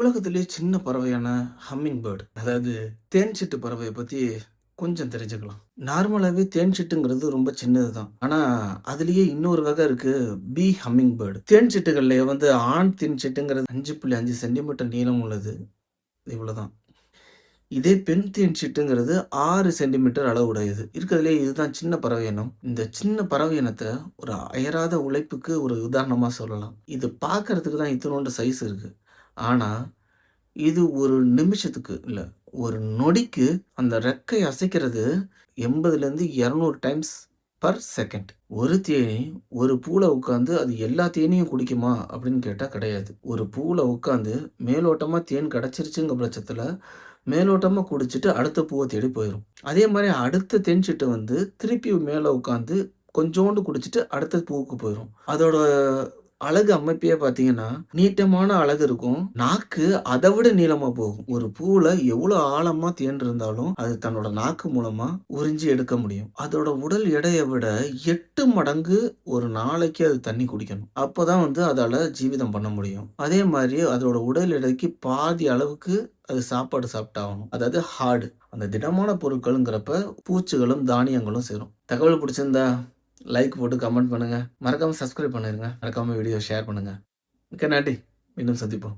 உலகத்திலேயே சின்ன பறவையான humming bird, அதாவது தேன் சிட்டு பறவைய பத்தி கொஞ்சம் தெரிஞ்சுக்கலாம். நார்மலாவே தேன் சிட்டுங்கிறது ரொம்ப சின்னது தான். ஆனா, அதிலேயே இன்னொரு வகை இருக்கு. Humming bird. தேன் சிட்டுகள்லயே ஆண் தேன் சிட்டுங்கிறது 5.5 சென்டிமீட்டர் நீளம் உள்ளது. இவ்வளவுதான். இதே பெண் தேன் சிட்டுங்கிறது 6 சென்டிமீட்டர் அளவுடையது. இருக்கிறதுலயே இதுதான் சின்ன பறவை இனம். இந்த சின்ன பறவை இனத்த ஒரு அயராத உழைப்புக்கு ஒரு உதாரணமா சொல்லலாம். இது பார்க்கறதுக்கு தான் இத்துணூண்டு சைஸ் இருக்கு. ஆனா இது ஒரு நிமிஷத்துக்கு இல்ல, ஒரு நொடிக்கு அந்த ரெக்கை அசைக்கிறது 80லேருந்து 200 டைம்ஸ் பர் செகண்ட். ஒரு தேனீ ஒரு பூல உட்காந்து அது எல்லா தேனையும் குடிக்குமா? அப்படின்னு கேட்டா கிடையாது. ஒரு பூல உட்காந்து மேலோட்டமா தேன் கிடைச்சிருச்சுங்கிற பட்சத்துல, மேலோட்டமா குடிச்சிட்டு அடுத்த பூவ தேடி போயிரும். அதே மாரி அடுத்த தேன் சிட்டு திருப்பி மேல உட்காந்து கொஞ்சோண்டு குடிச்சிட்டு அடுத்த பூவுக்கு போயிரும். அதோட அலகு அமைப்பே பார்த்தீங்கன்னா, நீட்டமான அலகு இருக்கும். நாக்கு அத விட நீளமா போகும். ஒரு பூவுல எவ்வளோ ஆழமா தேன் இருந்தாலும், அது தன்னோட நாக்கு மூலமா உறிஞ்சி எடுக்க முடியும். அதோட உடல் எடைய விட 8 மடங்கு ஒரு நாளைக்கு அது தண்ணி குடிக்கணும். அப்பதான் அதால ஜீவிதம் பண்ண முடியும். அதே மாரி அதோட உடல் எடைக்கு பாதி அளவுக்கு அது சாப்பாடு சாப்பிட்டாகணும். அதாவது ஹார்டு. அந்த திடமான பொருட்கள்ங்கிறப்ப பூச்சிகளும், தானியங்களும் சேரும். தகவல் பிடிச்சிருந்தா லைக் போட்டு கமெண்ட் பண்ணுங்க. மறக்காம சப்ஸ்கிரைப் பண்ணிருங்க. மறக்காம வீடியோ ஷேர் பண்ணுங்க. மிக்க நன்றி. மீண்டும் சந்திப்போம்.